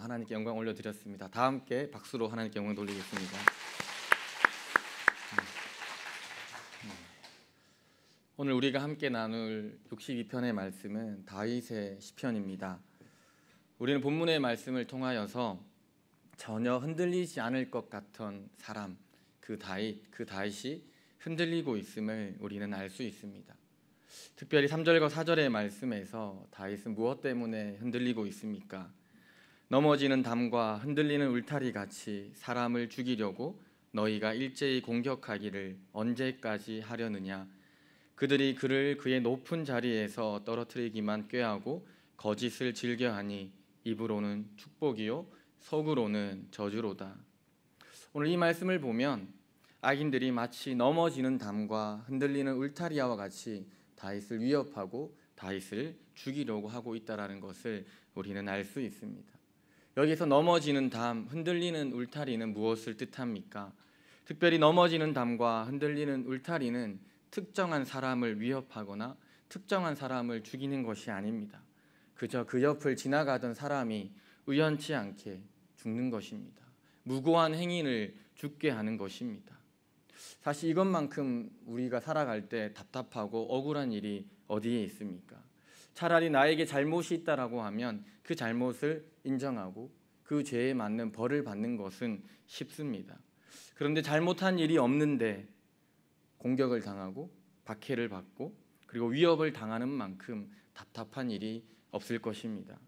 하나님께 영광 올려드렸습니다. 다 함께 박수로 하나님께 영광 돌리겠습니다. 오늘 우리가 함께 나눌 62편의 말씀은 다윗의 시편입니다. 우리는 본문의 말씀을 통하여서 전혀 흔들리지 않을 것 같은 사람, 그 다윗이 흔들리고 있음을 우리는 알 수 있습니다. 특별히 3절과 4절의 말씀에서 다윗은 무엇 때문에 흔들리고 있습니까? 넘어지는 담과 흔들리는 울타리 같이 사람을 죽이려고 너희가 일제히 공격하기를 언제까지 하려느냐? 그들이 그를 그의 높은 자리에서 떨어뜨리기만 꾀하고 거짓을 즐겨하니 입으로는 축복이요 속으로는 저주로다. 오늘 이 말씀을 보면 악인들이 마치 넘어지는 담과 흔들리는 울타리와 같이 다윗을 위협하고 다윗을 죽이려고 하고 있다는 것을 우리는 알 수 있습니다. 여기서 넘어지는 담, 흔들리는 울타리는 무엇을 뜻합니까? 특별히 넘어지는 담과 흔들리는 울타리는 특정한 사람을 위협하거나 특정한 사람을 죽이는 것이 아닙니다. 그저 그 옆을 지나가던 사람이 우연치 않게 죽는 것입니다. 무고한 행위를 죽게 하는 것입니다. 사실 이것만큼 우리가 살아갈 때 답답하고 억울한 일이 어디에 있습니까? 차라리 나에게 잘못이 있다라고 하면 그 잘못을 인정하고 그 죄에 맞는 벌을 받는 것은 쉽습니다. 그런데 잘못한 일이 없는데 공격을 당하고 박해를 받고 그리고 위협을 당하는 만큼 답답한 일이 없을 것입니다.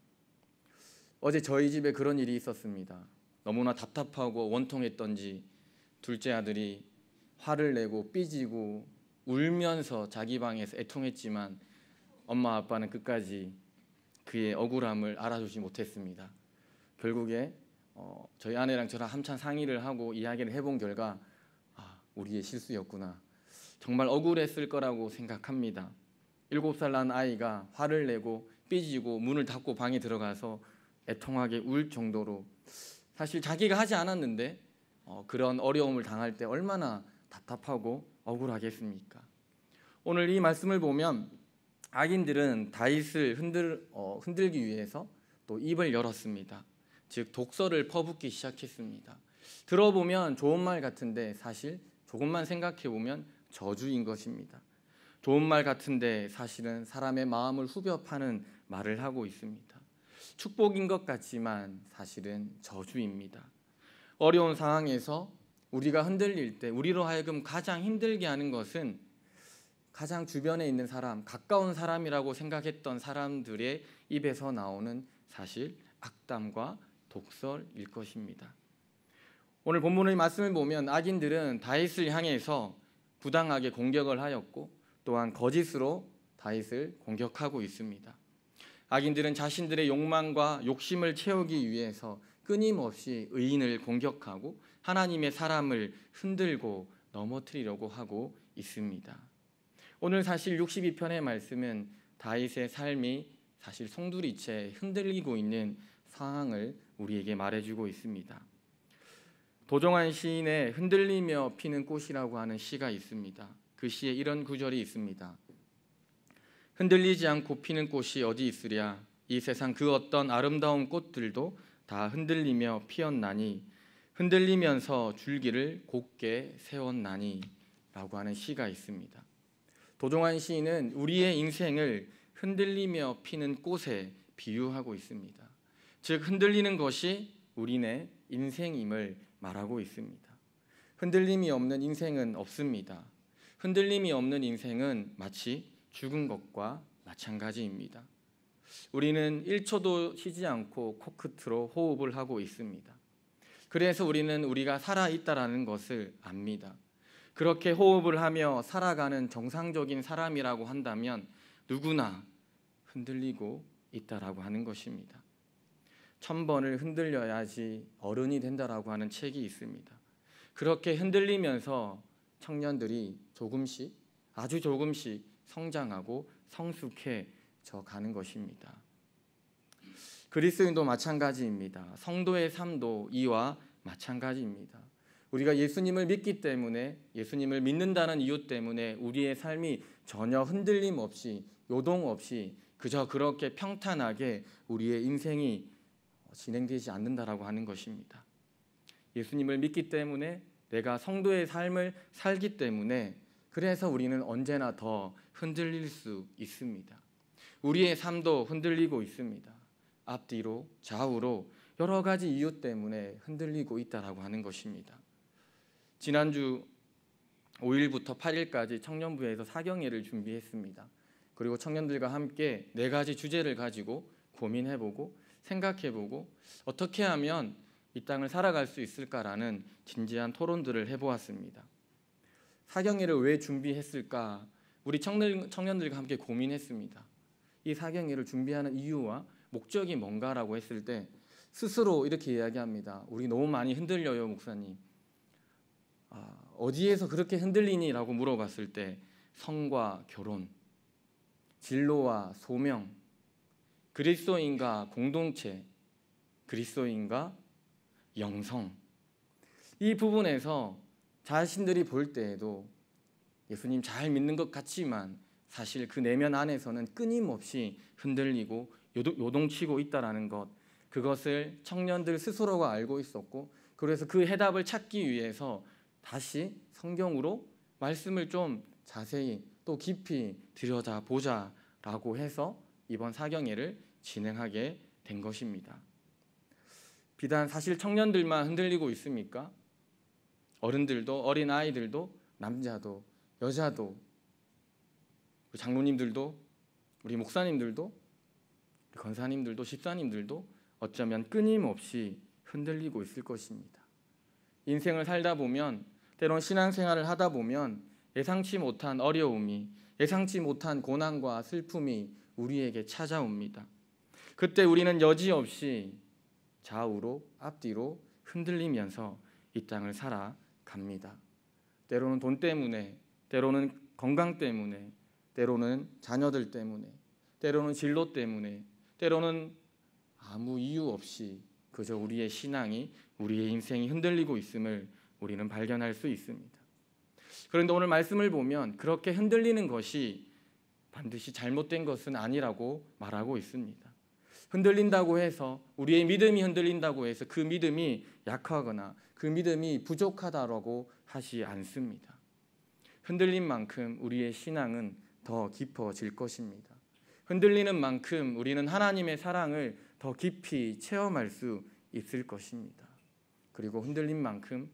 어제 저희 집에 그런 일이 있었습니다. 너무나 답답하고 원통했던지 둘째 아들이 화를 내고 삐지고 울면서 자기 방에서 애통했지만 엄마 아빠는 끝까지 그의 억울함을 알아주지 못했습니다. 결국에 저희 아내랑 저랑 한참 상의를 하고 이야기를 해본 결과 우리의 실수였구나. 정말 억울했을 거라고 생각합니다. 7살 난 아이가 화를 내고 삐지고 문을 닫고 방에 들어가서 애통하게 울 정도로 사실 자기가 하지 않았는데 그런 어려움을 당할 때 얼마나 답답하고 억울하겠습니까? 오늘 이 말씀을 보면 악인들은 다윗을 흔들기 위해서 또 입을 열었습니다. 즉 독설을 퍼붓기 시작했습니다. 들어보면 좋은 말 같은데 사실 조금만 생각해 보면 저주인 것입니다. 좋은 말 같은데 사실은 사람의 마음을 후벼 파는 말을 하고 있습니다. 축복인 것 같지만 사실은 저주입니다. 어려운 상황에서 우리가 흔들릴 때 우리로 하여금 가장 힘들게 하는 것은 가장 주변에 있는 사람, 가까운 사람이라고 생각했던 사람들의 입에서 나오는 사실 악담과 독설일 것입니다. 오늘 본문의 말씀을 보면 악인들은 다윗을 향해서 부당하게 공격을 하였고 또한 거짓으로 다윗을 공격하고 있습니다. 악인들은 자신들의 욕망과 욕심을 채우기 위해서 끊임없이 의인을 공격하고 하나님의 사람을 흔들고 넘어뜨리려고 하고 있습니다. 오늘 사실 62편의 말씀은 다윗의 삶이 사실 송두리째 흔들리고 있는 상황을 우리에게 말해주고 있습니다. 도종환 시인의 흔들리며 피는 꽃이라고 하는 시가 있습니다. 그 시에 이런 구절이 있습니다. 흔들리지 않고 피는 꽃이 어디 있으랴. 이 세상 그 어떤 아름다운 꽃들도 다 흔들리며 피었나니 흔들리면서 줄기를 곧게 세웠나니 라고 하는 시가 있습니다. 도종환 시인은 우리의 인생을 흔들리며 피는 꽃에 비유하고 있습니다. 즉 흔들리는 것이 우리네 인생임을 말하고 있습니다. 흔들림이 없는 인생은 없습니다. 흔들림이 없는 인생은 마치 죽은 것과 마찬가지입니다. 우리는 1초도 쉬지 않고 코끝으로 호흡을 하고 있습니다. 그래서 우리는 우리가 살아있다라는 것을 압니다. 그렇게 호흡을 하며 살아가는 정상적인 사람이라고 한다면 누구나 흔들리고 있다라고 하는 것입니다. 1000번을 흔들려야지 어른이 된다라고 하는 책이 있습니다. 그렇게 흔들리면서 청년들이 조금씩 아주 조금씩 성장하고 성숙해져 가는 것입니다. 그리스도인도 마찬가지입니다. 성도의 삶도 이와 마찬가지입니다. 우리가 예수님을 믿기 때문에 예수님을 믿는다는 이유 때문에 우리의 삶이 전혀 흔들림 없이 요동 없이 그저 그렇게 평탄하게 우리의 인생이 진행되지 않는다라고 하는 것입니다. 예수님을 믿기 때문에, 내가 성도의 삶을 살기 때문에, 그래서 우리는 언제나 더 흔들릴 수 있습니다. 우리의 삶도 흔들리고 있습니다. 앞뒤로 좌우로 여러 가지 이유 때문에 흔들리고 있다라고 하는 것입니다. 지난주 5일부터 8일까지 청년부에서 사경회를 준비했습니다. 그리고 청년들과 함께 4가지 주제를 가지고 고민해보고 생각해보고 어떻게 하면 이 땅을 살아갈 수 있을까라는 진지한 토론들을 해보았습니다. 사경회를 왜 준비했을까? 우리 청년들과 함께 고민했습니다. 이 사경회를 준비하는 이유와 목적이 뭔가라고 했을 때 스스로 이렇게 이야기합니다. 우리 너무 많이 흔들려요, 목사님. 어디에서 그렇게 흔들리니? 라고 물어봤을 때 성과 결혼, 진로와 소명, 그리스도인과 공동체, 그리스도인과 영성, 이 부분에서 자신들이 볼 때에도 예수님 잘 믿는 것 같지만 사실 그 내면 안에서는 끊임없이 흔들리고 요동치고 있다라는 것, 그것을 청년들 스스로가 알고 있었고, 그래서 그 해답을 찾기 위해서 다시 성경으로 말씀을 좀 자세히 또 깊이 들여다보자라고 해서 이번 사경회를 진행하게 된 것입니다. 비단 사실 청년들만 흔들리고 있습니까? 어른들도, 어린아이들도, 남자도 여자도, 장로님들도, 우리 목사님들도, 권사님들도, 집사님들도 어쩌면 끊임없이 흔들리고 있을 것입니다. 인생을 살다 보면, 때론 신앙생활을 하다 보면 예상치 못한 어려움이, 예상치 못한 고난과 슬픔이 우리에게 찾아옵니다. 그때 우리는 여지없이 좌우로 앞뒤로 흔들리면서 이 땅을 살아갑니다. 때로는 돈 때문에, 때로는 건강 때문에, 때로는 자녀들 때문에, 때로는 진로 때문에, 때로는 아무 이유 없이 그저 우리의 신앙이, 우리의 인생이 흔들리고 있음을 우리는 발견할 수 있습니다. 그런데 오늘 말씀을 보면 그렇게 흔들리는 것이 반드시 잘못된 것은 아니라고 말하고 있습니다. 흔들린다고 해서, 우리의 믿음이 흔들린다고 해서 그 믿음이 약하거나 그 믿음이 부족하다고 하지 않습니다. 흔들린 만큼 우리의 신앙은 더 깊어질 것입니다. 흔들리는 만큼 우리는 하나님의 사랑을 더 깊이 체험할 수 있을 것입니다. 그리고 흔들린 만큼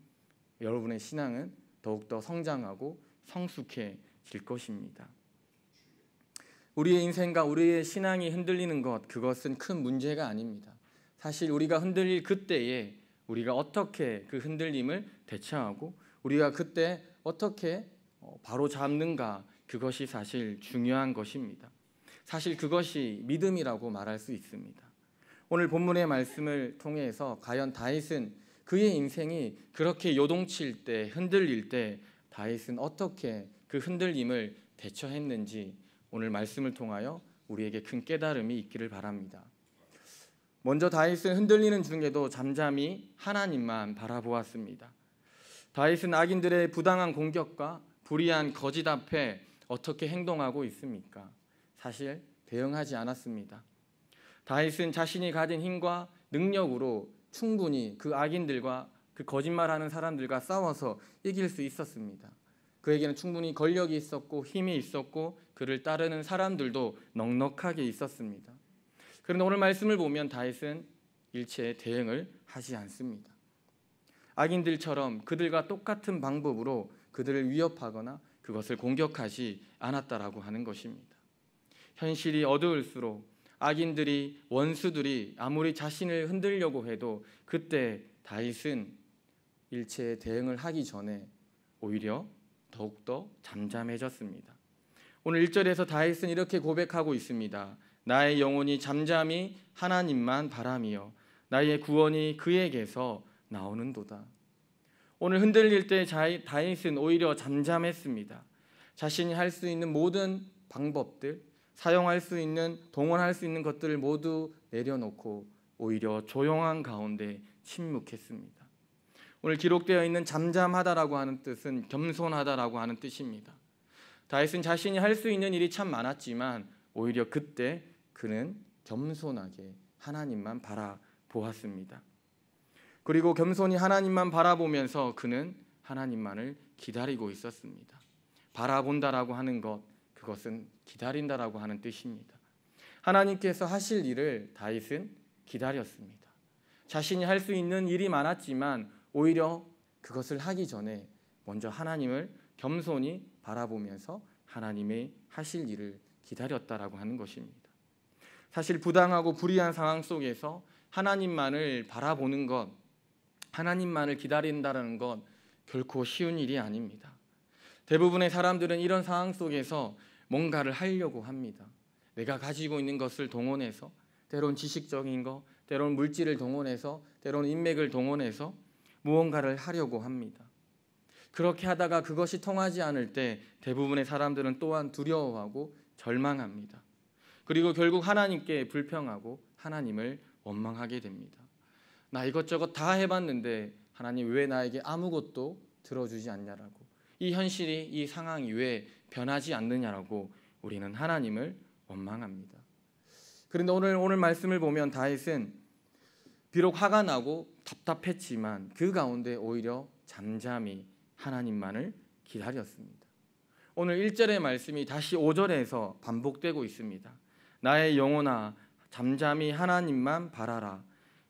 여러분의 신앙은 더욱더 성장하고 성숙해질 것입니다. 우리의 인생과 우리의 신앙이 흔들리는 것, 그것은 큰 문제가 아닙니다. 사실 우리가 흔들릴 그때에 우리가 어떻게 그 흔들림을 대처하고 우리가 그때 어떻게 바로 잡는가, 그것이 사실 중요한 것입니다. 사실 그것이 믿음이라고 말할 수 있습니다. 오늘 본문의 말씀을 통해서 과연 다윗은 그의 인생이 그렇게 요동칠 때, 흔들릴 때 다윗은 어떻게 그 흔들림을 대처했는지 오늘 말씀을 통하여 우리에게 큰 깨달음이 있기를 바랍니다. 먼저 다윗은 흔들리는 중에도 잠잠히 하나님만 바라보았습니다. 다윗은 악인들의 부당한 공격과 불의한 거짓 앞에 어떻게 행동하고 있습니까? 사실 대응하지 않았습니다. 다윗은 자신이 가진 힘과 능력으로 충분히 그 악인들과 그 거짓말하는 사람들과 싸워서 이길 수 있었습니다. 그에게는 충분히 권력이 있었고 힘이 있었고 그를 따르는 사람들도 넉넉하게 있었습니다. 그런데 오늘 말씀을 보면 다윗은 일체의 대응을 하지 않습니다. 악인들처럼 그들과 똑같은 방법으로 그들을 위협하거나 그것을 공격하지 않았다라고 하는 것입니다. 현실이 어두울수록 악인들이, 원수들이 아무리 자신을 흔들려고 해도 그때 다윗은 일체의 대응을 하기 전에 오히려 더욱더 잠잠해졌습니다. 오늘 1절에서 다윗은 이렇게 고백하고 있습니다. 나의 영혼이 잠잠히 하나님만 바라며 나의 구원이 그에게서 나오는도다. 오늘 흔들릴 때 다윗은 오히려 잠잠했습니다. 자신이 할 수 있는 모든 방법들, 사용할 수 있는, 동원할 수 있는 것들을 모두 내려놓고 오히려 조용한 가운데 침묵했습니다. 오늘 기록되어 있는 잠잠하다라고 하는 뜻은 겸손하다라고 하는 뜻입니다. 다윗은 자신이 할 수 있는 일이 참 많았지만 오히려 그때 그는 겸손하게 하나님만 보았습니다. 그리고 겸손히 하나님만 바라보면서 그는 하나님만을 기다리고 있었습니다. 바라본다라고 하는 것, 그것은 기다린다라고 하는 뜻입니다. 하나님께서 하실 일을 다윗은 기다렸습니다. 자신이 할 수 있는 일이 많았지만 오히려 그것을 하기 전에 먼저 하나님을 겸손히 바라보면서 하나님의 하실 일을 기다렸다라고 하는 것입니다. 사실 부당하고 불의한 상황 속에서 하나님만을 바라보는 것, 하나님만을 기다린다는 것 결코 쉬운 일이 아닙니다. 대부분의 사람들은 이런 상황 속에서 뭔가를 하려고 합니다. 내가 가지고 있는 것을 동원해서, 때론 지식적인 것, 때론 물질을 동원해서, 때론 인맥을 동원해서 무언가를 하려고 합니다. 그렇게 하다가 그것이 통하지 않을 때 대부분의 사람들은 또한 두려워하고 절망합니다. 그리고 결국 하나님께 불평하고 하나님을 원망하게 됩니다. 나 이것저것 다 해봤는데 하나님 왜 나에게 아무것도 들어주지 않냐라고, 이 현실이, 이 상황이 왜 변하지 않느냐라고 우리는 하나님을 원망합니다. 그런데 오늘 말씀을 보면 다윗은 비록 화가 나고 답답했지만 그 가운데 오히려 잠잠히 하나님만을 기다렸습니다. 오늘 1절의 말씀이 다시 5절에서 반복되고 있습니다. 나의 영혼아 잠잠히 하나님만 바라라.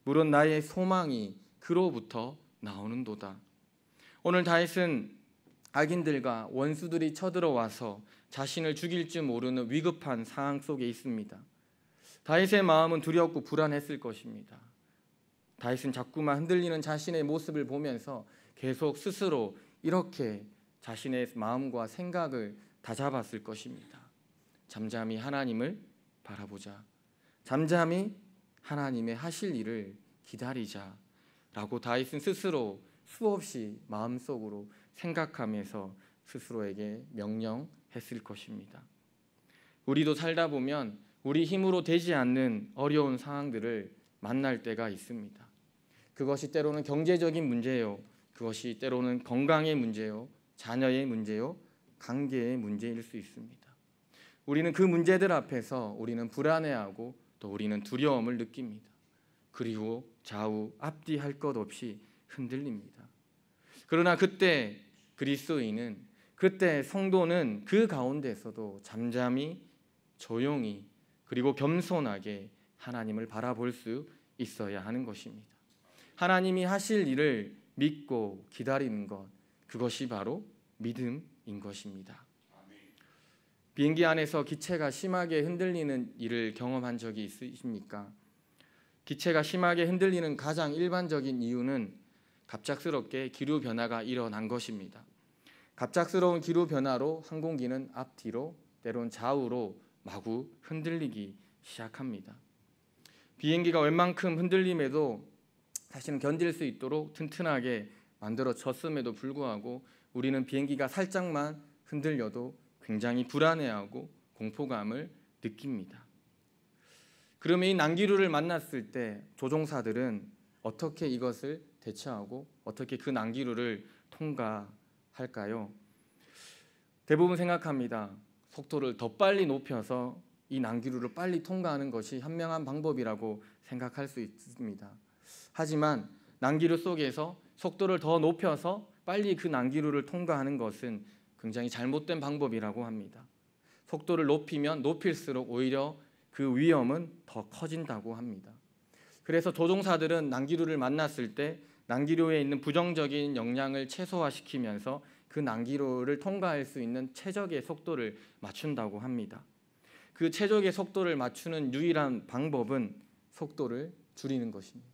물론 나의 소망이 그로부터 나오는도다. 오늘 다윗은 악인들과 원수들이 쳐들어와서 자신을 죽일 줄 모르는 위급한 상황 속에 있습니다. 다윗의 마음은 두렵고 불안했을 것입니다. 다윗은 자꾸만 흔들리는 자신의 모습을 보면서 계속 스스로 이렇게 자신의 마음과 생각을 다잡았을 것입니다. 잠잠히 하나님을 바라보자. 잠잠히 하나님의 하실 일을 기다리자라고 다윗은 스스로 수없이 마음속으로 생각하면서 스스로에게 명령했을 것입니다. 우리도 살다 보면 우리 힘으로 되지 않는 어려운 상황들을 만날 때가 있습니다. 그것이 때로는 경제적인 문제요, 그것이 때로는 건강의 문제요, 자녀의 문제요, 관계의 문제일 수 있습니다. 우리는 그 문제들 앞에서 우리는 불안해하고 또 우리는 두려움을 느낍니다. 그리고 좌우 앞뒤 할 것 없이 흔들립니다. 그러나 그때 그리스도인은, 그때 성도는 그 가운데서도 잠잠히 조용히 그리고 겸손하게 하나님을 바라볼 수 있어야 하는 것입니다. 하나님이 하실 일을 믿고 기다리는 것, 그것이 바로 믿음인 것입니다. 비행기 안에서 기체가 심하게 흔들리는 일을 경험한 적이 있으십니까? 기체가 심하게 흔들리는 가장 일반적인 이유는 갑작스럽게 기류 변화가 일어난 것입니다. 갑작스러운 기류 변화로 항공기는 앞뒤로 때론 좌우로 마구 흔들리기 시작합니다. 비행기가 웬만큼 흔들림에도 사실은 견딜 수 있도록 튼튼하게 만들어졌음에도 불구하고 우리는 비행기가 살짝만 흔들려도 굉장히 불안해하고 공포감을 느낍니다. 그러면 이 난기류를 만났을 때 조종사들은 어떻게 이것을 대처하고 어떻게 그 난기류를 통과할까요? 대부분 생각합니다. 속도를 더 빨리 높여서 이 난기류를 빨리 통과하는 것이 현명한 방법이라고 생각할 수 있습니다. 하지만 난기류 속에서 속도를 더 높여서 빨리 그 난기류를 통과하는 것은 굉장히 잘못된 방법이라고 합니다. 속도를 높이면 높일수록 오히려 그 위험은 더 커진다고 합니다. 그래서 조종사들은 난기류를 만났을 때 난기류에 있는 부정적인 영향을 최소화시키면서 그 난기류를 통과할 수 있는 최적의 속도를 맞춘다고 합니다. 그 최적의 속도를 맞추는 유일한 방법은 속도를 줄이는 것입니다.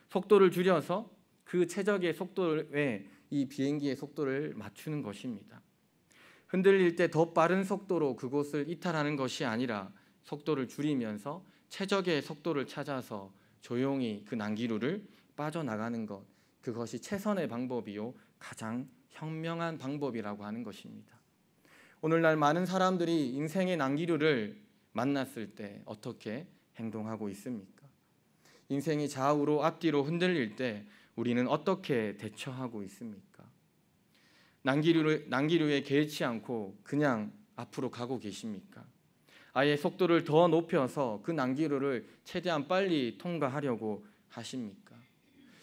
속도를 줄여서 그 최적의 속도에 이 비행기의 속도를 맞추는 것입니다. 흔들릴 때 더 빠른 속도로 그곳을 이탈하는 것이 아니라 속도를 줄이면서 최적의 속도를 찾아서 조용히 그 난기류를 빠져나가는 것, 그것이 최선의 방법이요 가장 현명한 방법이라고 하는 것입니다. 오늘날 많은 사람들이 인생의 난기류를 만났을 때 어떻게 행동하고 있습니까? 인생이 좌우로 앞뒤로 흔들릴 때 우리는 어떻게 대처하고 있습니까? 난기류에 개의치 않고 그냥 앞으로 가고 계십니까? 아예 속도를 더 높여서 그 난기류를 최대한 빨리 통과하려고 하십니까?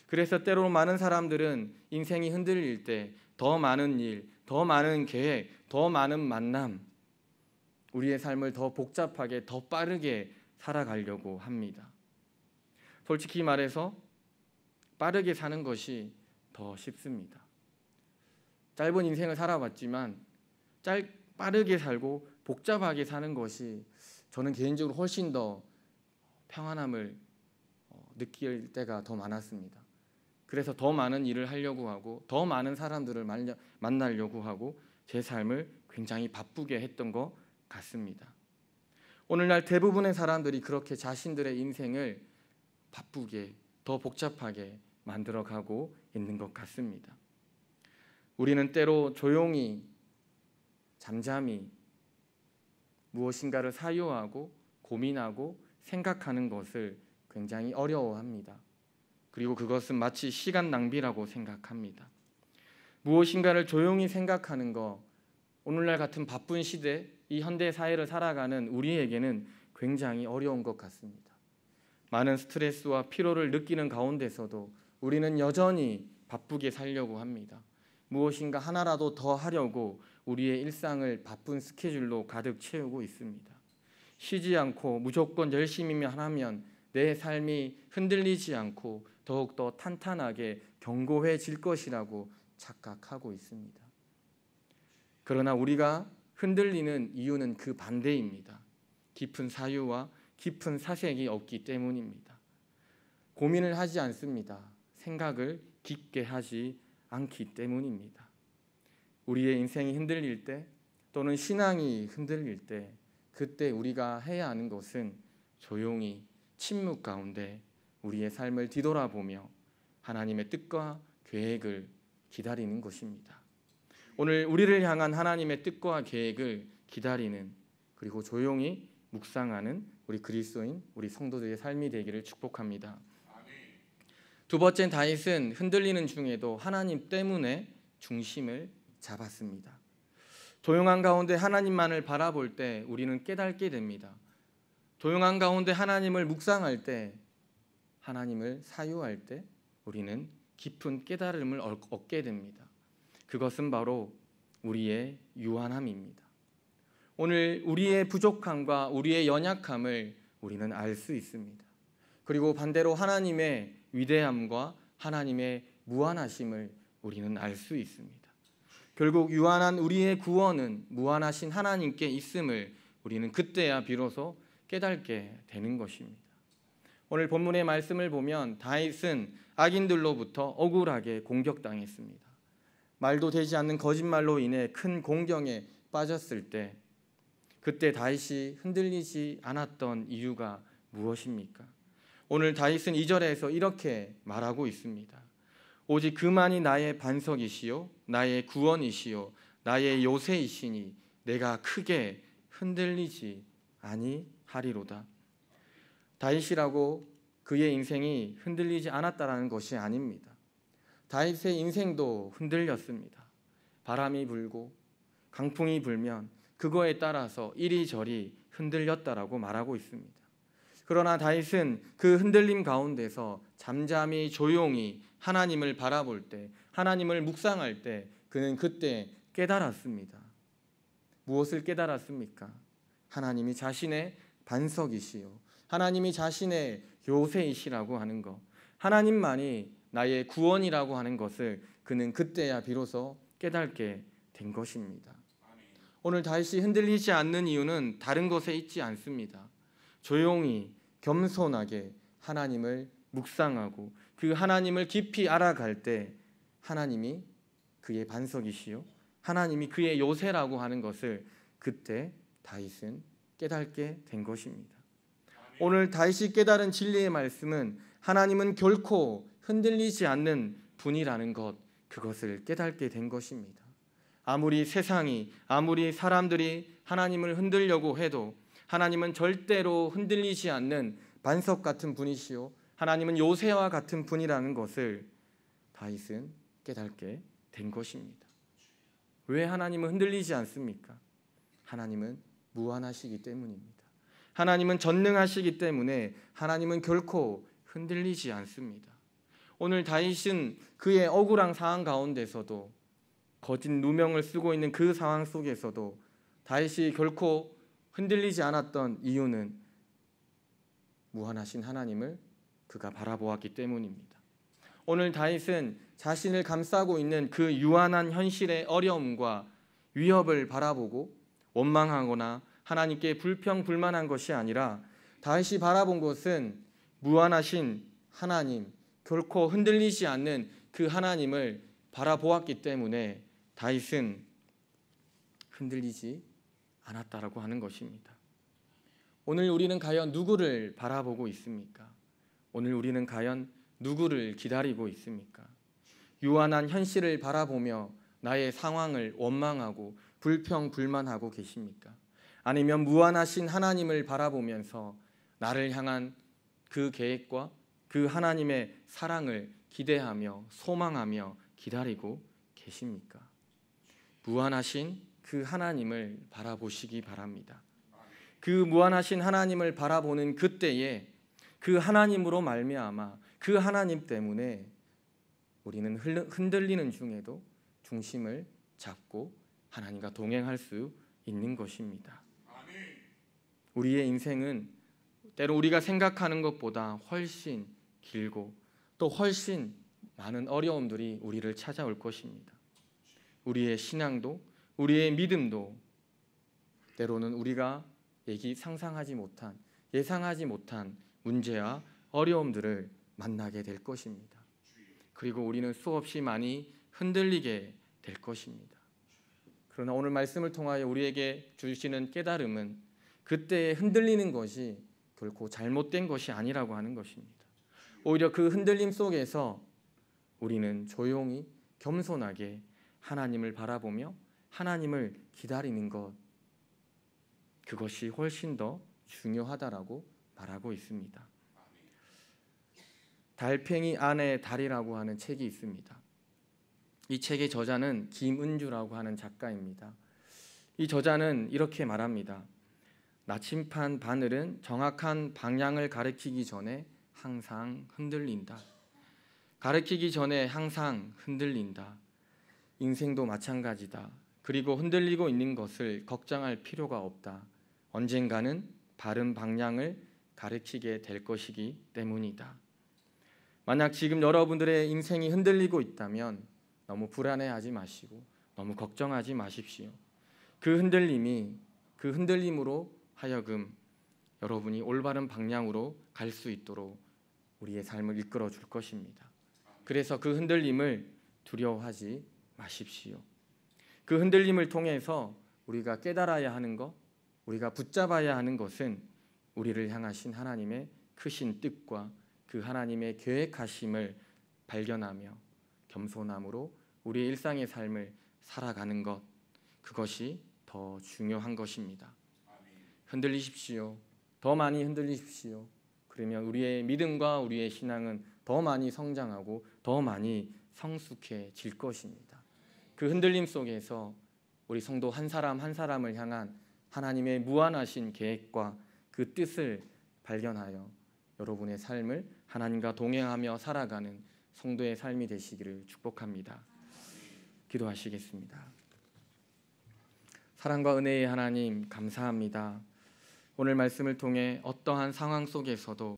그래서 때로 많은 사람들은 인생이 흔들릴 때 더 많은 일, 더 많은 계획, 더 많은 만남, 우리의 삶을 더 복잡하게, 더 빠르게 살아가려고 합니다. 솔직히 말해서 빠르게 사는 것이 더 쉽습니다. 짧은 인생을 살아봤지만 빠르게 살고 복잡하게 사는 것이 저는 개인적으로 훨씬 더 평안함을 느낄 때가 더 많았습니다. 그래서 더 많은 일을 하려고 하고 더 많은 사람들을 만나려고 하고 제 삶을 굉장히 바쁘게 했던 것 같습니다. 오늘날 대부분의 사람들이 그렇게 자신들의 인생을 바쁘게 더 복잡하게 만들어가고 있는 것 같습니다. 우리는 때로 조용히 잠잠히 무엇인가를 사유하고 고민하고 생각하는 것을 굉장히 어려워합니다. 그리고 그것은 마치 시간 낭비라고 생각합니다. 무엇인가를 조용히 생각하는 것, 오늘날 같은 바쁜 시대, 이 현대 사회를 살아가는 우리에게는 굉장히 어려운 것 같습니다. 많은 스트레스와 피로를 느끼는 가운데서도 우리는 여전히 바쁘게 살려고 합니다. 무엇인가 하나라도 더 하려고 우리의 일상을 바쁜 스케줄로 가득 채우고 있습니다. 쉬지 않고 무조건 열심히만 하면 내 삶이 흔들리지 않고 더욱더 탄탄하게 견고해질 것이라고 착각하고 있습니다. 그러나 우리가 흔들리는 이유는 그 반대입니다. 깊은 사유와 깊은 사색이 없기 때문입니다. 고민을 하지 않습니다. 생각을 깊게 하지 않기 때문입니다. 우리의 인생이 흔들릴 때 또는 신앙이 흔들릴 때 그때 우리가 해야 하는 것은 조용히 침묵 가운데 우리의 삶을 뒤돌아보며 하나님의 뜻과 계획을 기다리는 것입니다. 오늘 우리를 향한 하나님의 뜻과 계획을 기다리는 그리고 조용히 묵상하는 우리 그리스도인, 우리 성도들의 삶이 되기를 축복합니다. 두 번째, 다윗은 흔들리는 중에도 하나님 때문에 중심을 잡았습니다. 조용한 가운데 하나님만을 바라볼 때 우리는 깨닫게 됩니다. 조용한 가운데 하나님을 묵상할 때, 하나님을 사유할 때 우리는 깊은 깨달음을 얻게 됩니다. 그것은 바로 우리의 유한함입니다. 오늘 우리의 부족함과 우리의 연약함을 우리는 알 수 있습니다. 그리고 반대로 하나님의 위대함과 하나님의 무한하심을 우리는 알 수 있습니다. 결국 유한한 우리의 구원은 무한하신 하나님께 있음을 우리는 그때야 비로소 깨닫게 되는 것입니다. 오늘 본문의 말씀을 보면 다윗은 악인들로부터 억울하게 공격당했습니다. 말도 되지 않는 거짓말로 인해 큰 공경에 빠졌을 때 그때 다윗이 흔들리지 않았던 이유가 무엇입니까? 오늘 다윗은 2절에서 이렇게 말하고 있습니다. 오직 그만이 나의 반석이시요 나의 구원이시요 나의 요새이시니 내가 크게 흔들리지 아니하리로다. 다윗이라고 그의 인생이 흔들리지 않았다라는 것이 아닙니다. 다윗의 인생도 흔들렸습니다. 바람이 불고 강풍이 불면 그거에 따라서 이리저리 흔들렸다라고 말하고 있습니다. 그러나 다윗은 그 흔들림 가운데서 잠잠히 조용히 하나님을 바라볼 때, 하나님을 묵상할 때 그는 그때 깨달았습니다. 무엇을 깨달았습니까? 하나님이 자신의 반석이시요 하나님이 자신의 요새이시라고 하는 것, 하나님만이 나의 구원이라고 하는 것을 그는 그때야 비로소 깨닫게 된 것입니다. 오늘 다윗이 흔들리지 않는 이유는 다른 것에 있지 않습니다. 조용히 겸손하게 하나님을 묵상하고 그 하나님을 깊이 알아갈 때 하나님이 그의 반석이시요 하나님이 그의 요새라고 하는 것을 그때 다윗은 깨닫게 된 것입니다. 오늘 다윗이 깨달은 진리의 말씀은 하나님은 결코 흔들리지 않는 분이라는 것, 그것을 깨닫게 된 것입니다. 아무리 세상이, 아무리 사람들이 하나님을 흔들려고 해도 하나님은 절대로 흔들리지 않는 반석 같은 분이시요 하나님은 요새와 같은 분이라는 것을 다윗은 깨닫게 된 것입니다. 왜 하나님은 흔들리지 않습니까? 하나님은 무한하시기 때문입니다. 하나님은 전능하시기 때문에 하나님은 결코 흔들리지 않습니다. 오늘 다윗은 그의 억울한 상황 가운데서도 거짓 누명을 쓰고 있는 그 상황 속에서도 다윗이 결코 흔들리지 않았던 이유는 무한하신 하나님을 그가 바라보았기 때문입니다. 오늘 다윗은 자신을 감싸고 있는 그 유한한 현실의 어려움과 위협을 바라보고 원망하거나 하나님께 불평불만한 것이 아니라 다윗이 바라본 것은 무한하신 하나님, 결코 흔들리지 않는 그 하나님을 바라보았기 때문에 다윗은 흔들리지 않았다라고 하는 것입니다. 오늘 우리는 과연 누구를 바라보고 있습니까? 오늘 우리는 과연 누구를 기다리고 있습니까? 유한한 현실을 바라보며 나의 상황을 원망하고 불평불만하고 계십니까? 아니면 무한하신 하나님을 바라보면서 나를 향한 그 계획과 그 하나님의 사랑을 기대하며 소망하며 기다리고 계십니까? 무한하신 그 하나님을 바라보시기 바랍니다. 그 무한하신 하나님을 바라보는 그때에 그 하나님으로 말미암아 그 하나님 때문에 우리는 흔들리는 중에도 중심을 잡고 하나님과 동행할 수 있는 것입니다. 우리의 인생은 때로 우리가 생각하는 것보다 훨씬 길고 또 훨씬 많은 어려움들이 우리를 찾아올 것입니다. 우리의 신앙도 우리의 믿음도 때로는 우리가 상상하지 못한 예상하지 못한 문제와 어려움들을 만나게 될 것입니다. 그리고 우리는 수없이 많이 흔들리게 될 것입니다. 그러나 오늘 말씀을 통하여 우리에게 주시는 깨달음은 그때에 흔들리는 것이 결코 잘못된 것이 아니라고 하는 것입니다. 오히려 그 흔들림 속에서 우리는 조용히 겸손하게 하나님을 바라보며 하나님을 기다리는 것, 그것이 훨씬 더 중요하다라고 말하고 있습니다. 달팽이 안의 달이라고 하는 책이 있습니다. 이 책의 저자는 김은주라고 하는 작가입니다. 이 저자는 이렇게 말합니다. 나침반 바늘은 정확한 방향을 가리키기 전에 항상 흔들린다. 가리키기 전에 항상 흔들린다. 인생도 마찬가지다. 그리고 흔들리고 있는 것을 걱정할 필요가 없다. 언젠가는 바른 방향을 가리키게 될 것이기 때문이다. 만약 지금 여러분들의 인생이 흔들리고 있다면 너무 불안해하지 마시고 너무 걱정하지 마십시오. 그 흔들림으로 하여금 여러분이 올바른 방향으로 갈 수 있도록 우리의 삶을 이끌어 줄 것입니다. 그래서 그 흔들림을 두려워하지 마십시오. 그 흔들림을 통해서 우리가 깨달아야 하는 것, 우리가 붙잡아야 하는 것은 우리를 향하신 하나님의 크신 뜻과 그 하나님의 계획하심을 발견하며 겸손함으로 우리의 일상의 삶을 살아가는 것, 그것이 더 중요한 것입니다. 흔들리십시오. 더 많이 흔들리십시오. 그러면 우리의 믿음과 우리의 신앙은 더 많이 성장하고 더 많이 성숙해질 것입니다. 그 흔들림 속에서 우리 성도 한 사람 한 사람을 향한 하나님의 무한하신 계획과 그 뜻을 발견하여 여러분의 삶을 하나님과 동행하며 살아가는 성도의 삶이 되시기를 축복합니다. 기도하시겠습니다. 사랑과 은혜의 하나님 감사합니다. 오늘 말씀을 통해 어떠한 상황 속에서도